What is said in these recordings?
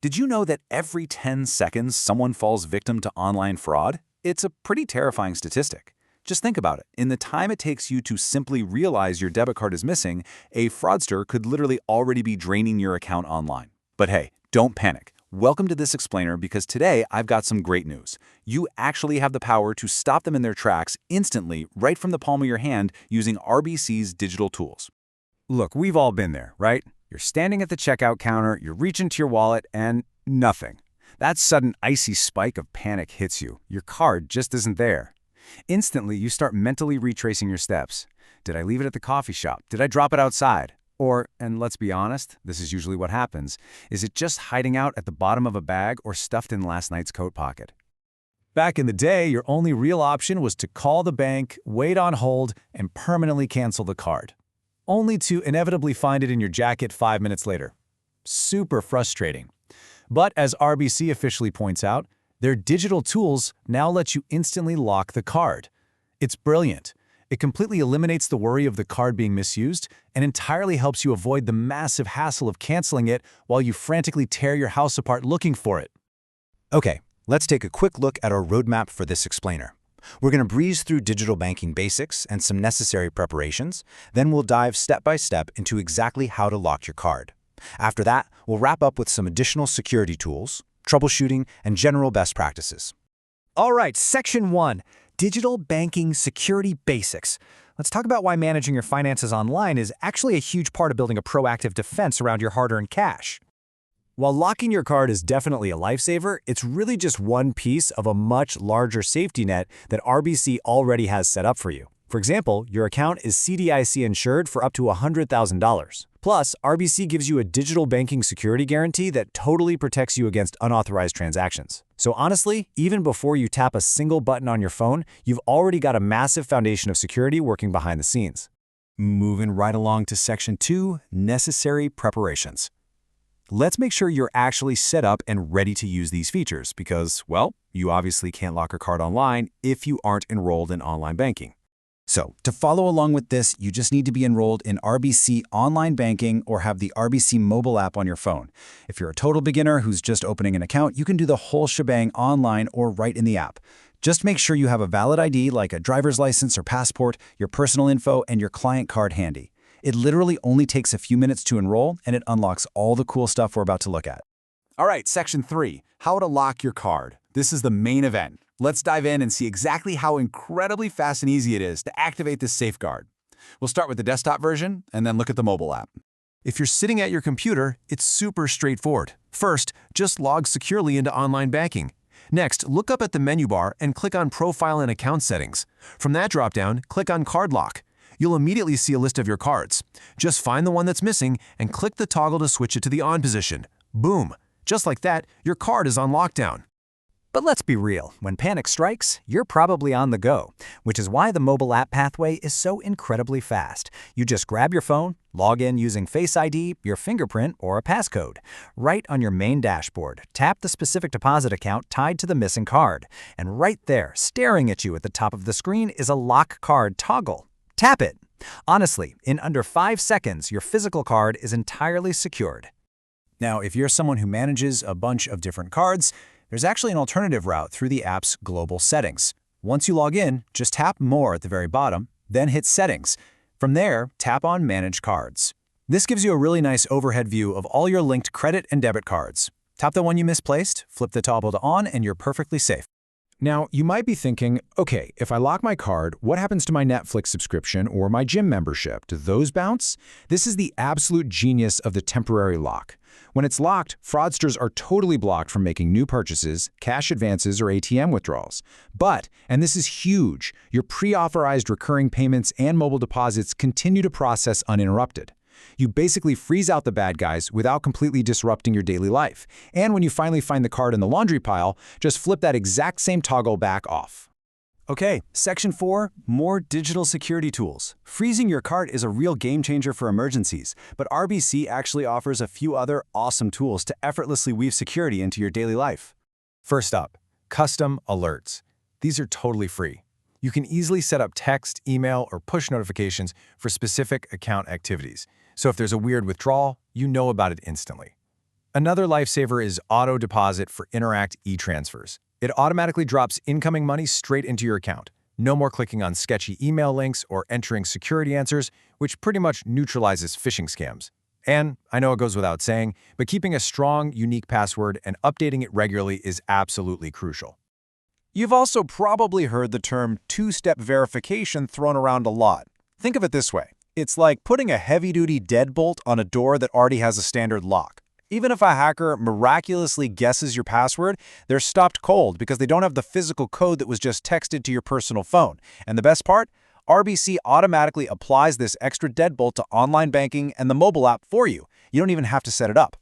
Did you know that every 10 seconds someone falls victim to online fraud? It's a pretty terrifying statistic. Just think about it. In the time it takes you to simply realize your debit card is missing, a fraudster could literally already be draining your account online. But hey, don't panic. Welcome to this explainer because today I've got some great news. You actually have the power to stop them in their tracks instantly right from the palm of your hand using RBC's digital tools. Look, we've all been there, right? You're standing at the checkout counter, you're reaching to your wallet, and nothing. That sudden icy spike of panic hits you. Your card just isn't there. Instantly, you start mentally retracing your steps. Did I leave it at the coffee shop? Did I drop it outside? Or, and let's be honest, this is usually what happens, is it just hiding out at the bottom of a bag or stuffed in last night's coat pocket? Back in the day, your only real option was to call the bank, wait on hold, and permanently cancel the card, only to inevitably find it in your jacket 5 minutes later. Super frustrating. But as RBC officially points out, their digital tools now let you instantly lock the card. It's brilliant. It completely eliminates the worry of the card being misused and entirely helps you avoid the massive hassle of canceling it while you frantically tear your house apart looking for it. Okay, let's take a quick look at our roadmap for this explainer. We're going to breeze through digital banking basics and some necessary preparations, then we'll dive step by step into exactly how to lock your card. After that, we'll wrap up with some additional security tools, troubleshooting, and general best practices. All right, Section 1, Digital Banking Security Basics. Let's talk about why managing your finances online is actually a huge part of building a proactive defense around your hard-earned cash. While locking your card is definitely a lifesaver, it's really just one piece of a much larger safety net that RBC already has set up for you. For example, your account is CDIC insured for up to $100,000. Plus, RBC gives you a digital banking security guarantee that totally protects you against unauthorized transactions. So honestly, even before you tap a single button on your phone, you've already got a massive foundation of security working behind the scenes. Moving right along to Section 2, Necessary Preparations. Let's make sure you're actually set up and ready to use these features because, well, you obviously can't lock a card online if you aren't enrolled in online banking. So, to follow along with this, you just need to be enrolled in RBC Online Banking or have the RBC mobile app on your phone. If you're a total beginner who's just opening an account, you can do the whole shebang online or right in the app. Just make sure you have a valid ID like a driver's license or passport, your personal info, and your client card handy. It literally only takes a few minutes to enroll, and it unlocks all the cool stuff we're about to look at. All right, Section 3, How to Lock Your Card. This is the main event. Let's dive in and see exactly how incredibly fast and easy it is to activate this safeguard. We'll start with the desktop version and then look at the mobile app. If you're sitting at your computer, it's super straightforward. First, just log securely into online banking. Next, look up at the menu bar and click on Profile and Account Settings. From that dropdown, click on Card Lock. You'll immediately see a list of your cards. Just find the one that's missing and click the toggle to switch it to the on position. Boom! Just like that, your card is on lockdown. But let's be real, when panic strikes, you're probably on the go, which is why the mobile app pathway is so incredibly fast. You just grab your phone, log in using Face ID, your fingerprint, or a passcode. Right on your main dashboard, tap the specific deposit account tied to the missing card. And right there, staring at you at the top of the screen, is a lock card toggle. Tap it. Honestly, in under 5 seconds, your physical card is entirely secured. Now, if you're someone who manages a bunch of different cards, there's actually an alternative route through the app's global settings. Once you log in, just tap More at the very bottom, then hit Settings. From there, tap on Manage Cards. This gives you a really nice overhead view of all your linked credit and debit cards. Tap the one you misplaced, flip the toggle to On, and you're perfectly safe. Now, you might be thinking, okay, if I lock my card, what happens to my Netflix subscription or my gym membership? Do those bounce? This is the absolute genius of the temporary lock. When it's locked, fraudsters are totally blocked from making new purchases, cash advances, or ATM withdrawals. But, and this is huge, your pre-authorized recurring payments and mobile deposits continue to process uninterrupted. You basically freeze out the bad guys without completely disrupting your daily life. And when you finally find the card in the laundry pile, just flip that exact same toggle back off. Okay, Section 4, More Digital Security Tools. Freezing your card is a real game changer for emergencies, but RBC actually offers a few other awesome tools to effortlessly weave security into your daily life. First up, custom alerts. These are totally free. You can easily set up text, email, or push notifications for specific account activities. So if there's a weird withdrawal, you know about it instantly. Another lifesaver is auto deposit for Interact e-transfers. It automatically drops incoming money straight into your account. No more clicking on sketchy email links or entering security answers, which pretty much neutralizes phishing scams. And I know it goes without saying, but keeping a strong, unique password and updating it regularly is absolutely crucial. You've also probably heard the term two-step verification thrown around a lot. Think of it this way. It's like putting a heavy-duty deadbolt on a door that already has a standard lock. Even if a hacker miraculously guesses your password, they're stopped cold because they don't have the physical code that was just texted to your personal phone. And the best part? RBC automatically applies this extra deadbolt to online banking and the mobile app for you. You don't even have to set it up.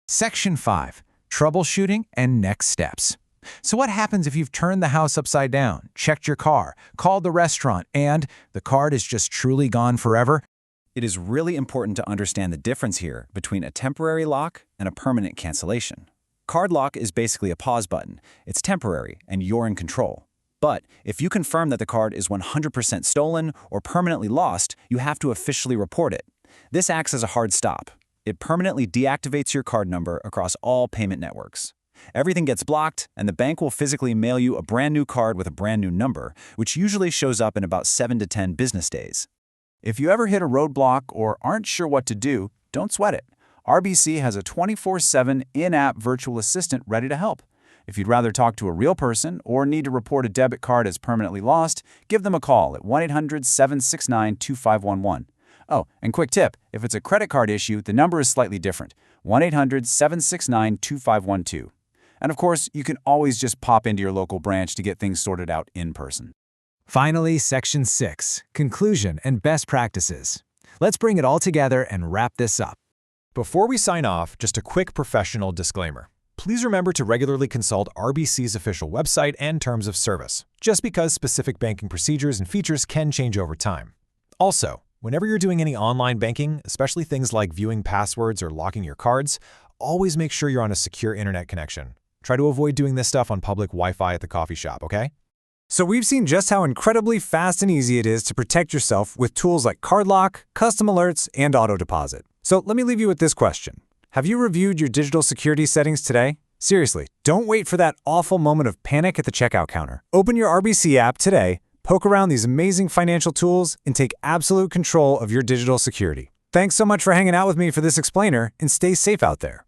Section 5. Troubleshooting and next steps. So what happens if you've turned the house upside down, checked your car, called the restaurant, and the card is just truly gone forever? It is really important to understand the difference here between a temporary lock and a permanent cancellation. Card lock is basically a pause button. It's temporary, and you're in control. But if you confirm that the card is 100% stolen or permanently lost, you have to officially report it. This acts as a hard stop. It permanently deactivates your card number across all payment networks. Everything gets blocked, and the bank will physically mail you a brand new card with a brand new number, which usually shows up in about 7 to 10 business days. If you ever hit a roadblock or aren't sure what to do, don't sweat it. RBC has a 24/7 in-app virtual assistant ready to help. If you'd rather talk to a real person or need to report a debit card as permanently lost, give them a call at 1-800-769-2511. Oh, and quick tip, if it's a credit card issue, the number is slightly different, 1-800-769-2512. And of course, you can always just pop into your local branch to get things sorted out in person. Finally, Section 6. Conclusion and best practices. Let's bring it all together and wrap this up. Before we sign off, just a quick professional disclaimer. Please remember to regularly consult RBC's official website and terms of service, just because specific banking procedures and features can change over time. Also, whenever you're doing any online banking, especially things like viewing passwords or locking your cards, always make sure you're on a secure internet connection. Try to avoid doing this stuff on public Wi-Fi at the coffee shop, okay? So we've seen just how incredibly fast and easy it is to protect yourself with tools like card lock, custom alerts, and auto deposit. So let me leave you with this question. Have you reviewed your digital security settings today? Seriously, don't wait for that awful moment of panic at the checkout counter. Open your RBC app today, poke around these amazing financial tools, and take absolute control of your digital security. Thanks so much for hanging out with me for this explainer, and stay safe out there.